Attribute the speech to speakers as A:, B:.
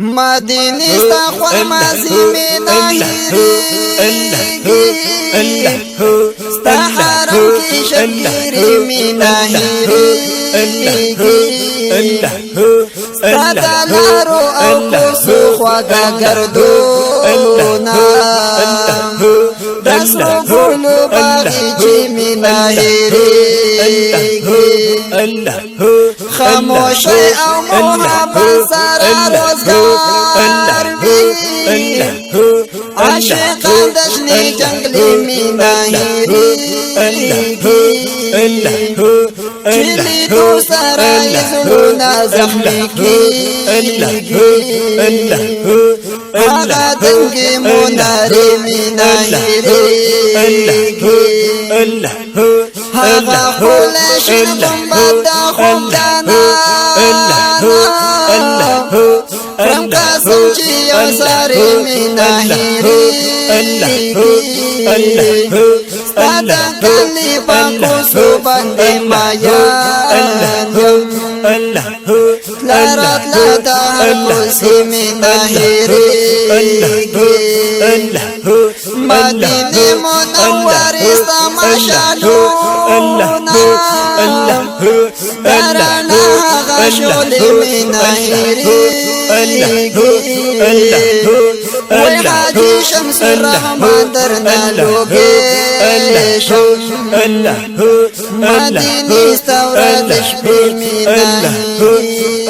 A: مدینه ستا خوا مازی می نهیریگی ستا حرم کی شبگیری می نهیریگی ستا دلارو او کوسو خواگا گردونا دسرو گلو باغی چی می نهیریگی خاموشی او محبت سرا روزگار بی عاشقان دشنی جنگلی می نهیریگی چلی تو سرای زلونا زخمی کیگی آغا دنگی مناری می نهیریگی آغا خولشن گنبت خومدانا رم قاسم چی یو ساری می نهیریگی ستا کلی پاکو سو بندی مایان لارت لدا هر کوسی می نهیریگی مدینه منوری ستا مشالونا درانا غشولی می نهیریگی وی حاجی شمس الرحمن درنا لوگیشم مدینه ستا ورزش بی می نهیریگی